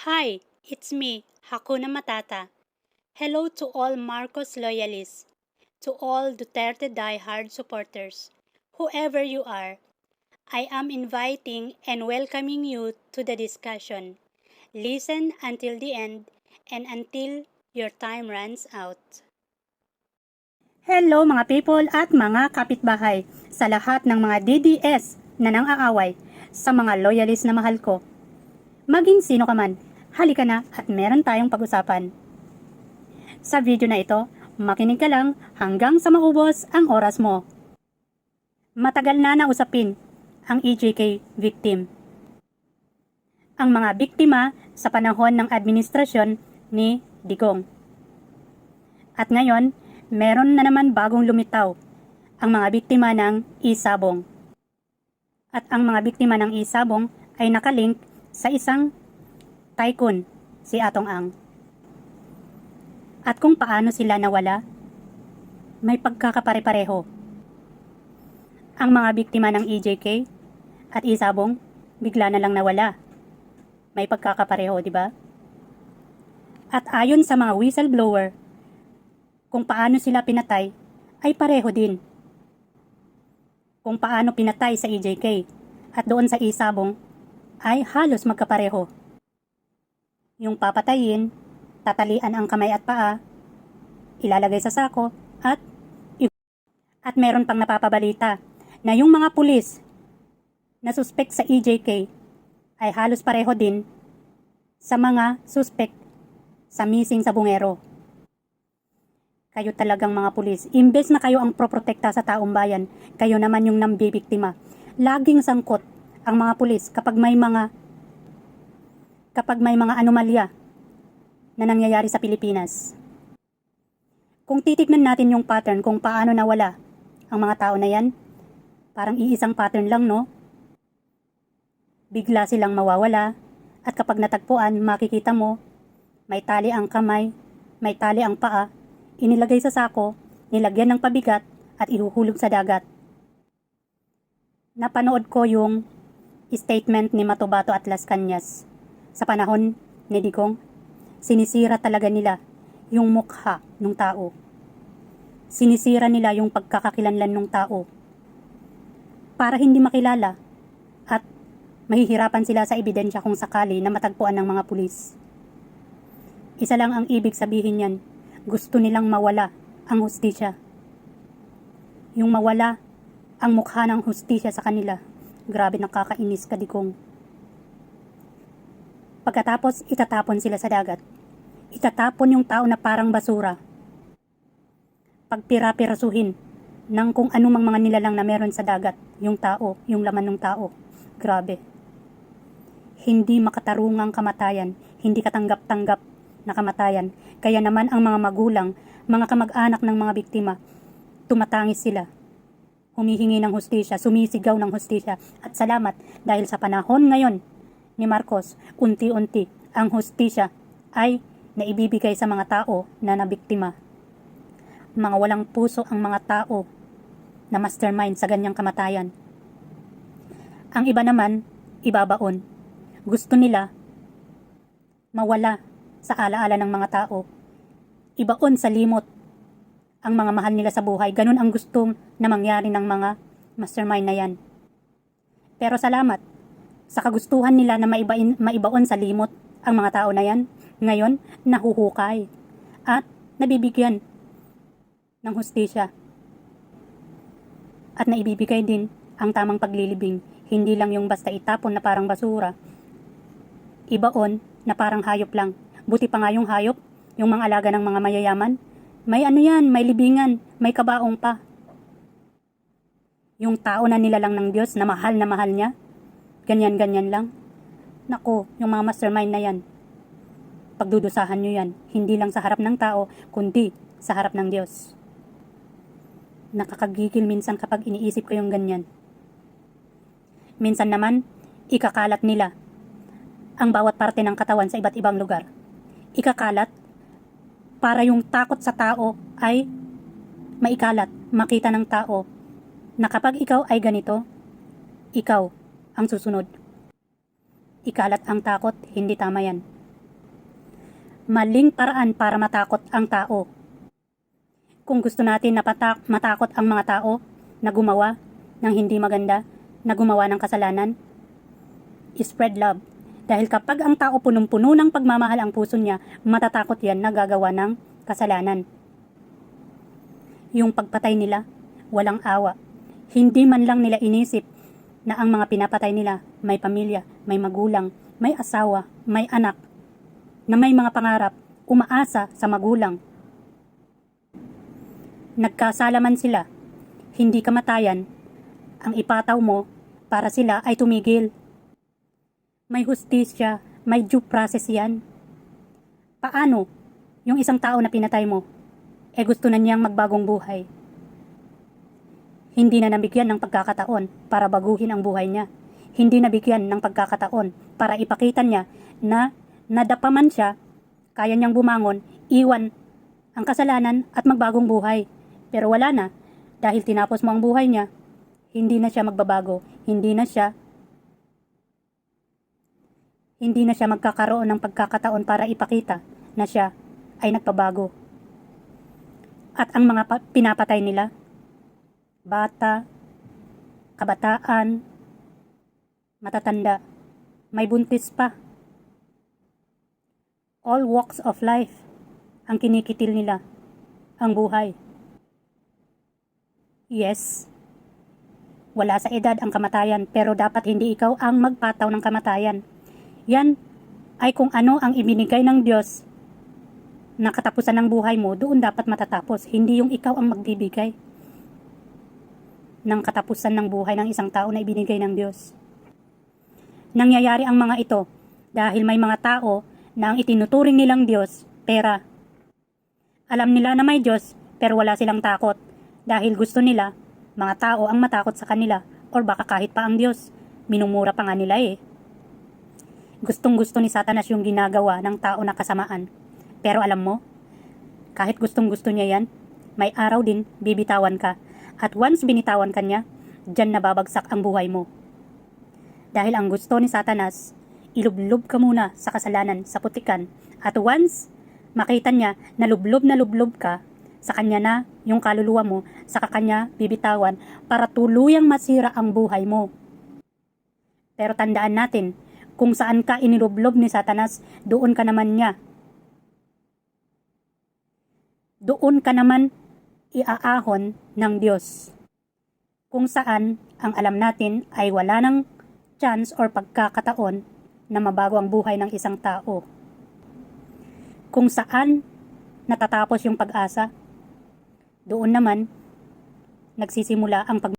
Hi, it's me, Hakuna Matata. Hello to all Marcos loyalists, to all Duterte diehard supporters, whoever you are. I am inviting and welcoming you to the discussion. Listen until the end and until your time runs out. Hello mga people at mga kapitbahay sa lahat ng mga DDS na nang-aaway, sa mga loyalist na mahal ko. Maging sino ka man, halika na at meron tayong pag-usapan. Sa video na ito, makinig ka lang hanggang sa maubos ang oras mo. Matagal na nausapin ang EJK victim. Ang mga biktima sa panahon ng administrasyon ni Digong. At ngayon, meron na naman bagong lumitaw, ang mga biktima ng Isabong. At ang mga biktima ng Isabong ay nakalink sa isang tycoon, si Atong Ang. At kung paano sila nawala, may pagkakapare-pareho. Ang mga biktima ng EJK at Isabong bigla na lang nawala. May pagkakapareho, di ba? At ayon sa mga whistleblower, kung paano sila pinatay ay pareho din. Kung paano pinatay sa EJK at doon sa Isabong ay halos magkapareho. Yung papatayin, tatalian ang kamay at paa, ilalagay sa sako at meron pang napapabalita na yung mga pulis na suspect sa EJK ay halos pareho din sa mga suspect sa missing sa Bungero. Kayo talagang mga pulis, imbes na kayo ang proprotekta sa taong bayan, kayo naman yung nambibiktima. Laging sangkot ang mga pulis kapag may mga anomalya na nangyayari sa Pilipinas. Kung titignan natin yung pattern kung paano nawala ang mga tao na yan, parang iisang pattern lang, no? Bigla silang mawawala at kapag natagpuan, makikita mo, may tali ang kamay, may tali ang paa, inilagay sa sako, nilagyan ng pabigat at ihuhulog sa dagat. Napanood ko yung statement ni Matobato at Las Cañas sa panahon ni Digong. Sinisira talaga nila yung mukha ng tao. Sinisira nila yung pagkakakilanlan ng tao para hindi makilala at mahihirapan sila sa ebidensya kung sakali na matagpuan ng mga pulis. Isa lang ang ibig sabihin yan. Gusto nilang mawala ang hustisya. Yung mawala ang mukha ng hustisya sa kanila. Grabe, nakakainis ka, Digong. Pagkatapos, itatapon sila sa dagat. Itatapon yung tao na parang basura. Pagpira-pirasuhin ng kung anumang mga nilalang na meron sa dagat. Yung tao, yung laman ng tao. Grabe. Hindi makatarungang kamatayan. Hindi katanggap-tanggap na kamatayan. Kaya naman ang mga magulang, mga kamag-anak ng mga biktima, tumatangis sila. Humihingi ng hustisya, sumisigaw ng hustisya. At salamat dahil sa panahon ngayon ni Marcos, unti-unti ang hustisya ay naibibigay sa mga tao na nabiktima. Mga walang puso ang mga tao na mastermind sa ganyang kamatayan. Ang iba naman, ibabaon. Gusto nila mawala sa alaala ng mga tao. Ibaon sa limot ang mga mahal nila sa buhay. Ganun ang gusto na mangyari ng mga mastermind na yan. Pero salamat sa kagustuhan nila na maibaon sa limot ang mga tao na yan. Ngayon, nahuhukay at nabibigyan ng hustisya. At naibibigay din ang tamang paglilibing. Hindi lang yung basta itapon na parang basura. Ibaon na parang hayop lang. Buti pa nga yung hayop, yung mga alaga ng mga mayayaman. May ano yan, may libingan, may kabaong pa. Yung tao na nilalang ng Diyos na mahal niya, ganyan-ganyan lang. Nako, yung mga mastermind na yan, pagdudusahan nyo yan, hindi lang sa harap ng tao, kundi sa harap ng Diyos. Nakakagigil minsan kapag iniisip ko yung ganyan. Minsan naman, ikakalat nila ang bawat parte ng katawan sa iba't ibang lugar. Ikakalat para yung takot sa tao ay maikalat, makita ng tao na kapag ikaw ay ganito, ikaw ang susunod. Ikalat ang takot, hindi tama yan. maling paraan para matakot ang tao. Kung gusto natin na matakot ang mga tao na gumawa ng hindi maganda, na gumawa ng kasalanan, spread love. Dahil kapag ang tao punong-puno ng pagmamahal ang puso niya, matatakot yan na gagawa ng kasalanan. Yung pagpatay nila, walang awa. Hindi man lang nila inisip na ang mga pinapatay nila may pamilya, may magulang, may asawa, may anak, na may mga pangarap, umaasa sa magulang. Nagkasalaman sila, hindi kamatayan, ang ipataw mo para sila ay tumigil. May hustisya, may due process yan. Paano yung isang tao na pinatay mo, gusto na niyang magbagong buhay? Hindi na nabigyan ng pagkakataon para baguhin ang buhay niya. Hindi nabigyan ng pagkakataon para ipakita niya na nadapa man siya, kaya niyang bumangon, iwan ang kasalanan at magbagong buhay. Pero wala na, dahil tinapos mo ang buhay niya, hindi na siya magbabago, hindi na siya magkakaroon ng pagkakataon para ipakita na siya ay nagpabago. At ang mga pinapatay nila, bata, kabataan, matatanda, may buntis pa. All walks of life ang kinikitil nila, ang buhay. Yes, wala sa edad ang kamatayan, pero dapat hindi ikaw ang magpataw ng kamatayan. Yan ay kung ano ang ibinigay ng Diyos na katapusan ng buhay mo, doon dapat matatapos. Hindi yung ikaw ang magbibigay ng katapusan ng buhay ng isang tao na ibinigay ng Diyos. Nangyayari ang mga ito dahil may mga tao na ang itinuturing nilang Diyos, pera. Alam nila na may Diyos, pero wala silang takot dahil gusto nila mga tao ang matakot sa kanila, or baka kahit pa ang Diyos, minumura pa nga nila eh. Gustong-gusto ni Satanas yung ginagawa ng tao na kasamaan. Pero alam mo, kahit gustong-gusto niya yan, may araw din bibitawan ka. At once binitawan ka niya, dyan nababagsak ang buhay mo. Dahil ang gusto ni Satanas, ilublob ka muna sa kasalanan, sa putikan. At once makita niya na lublob ka, sa kanya na yung kaluluwa mo, sa kanya bibitawan para tuluyang masira ang buhay mo. Pero tandaan natin, kung saan ka inilublob ni Satanas, doon ka naman iaahon ng Diyos. Kung saan ang alam natin ay wala ng chance or pagkakataon na mabago ang buhay ng isang tao. Kung saan natatapos yung pag-asa, doon naman nagsisimula ang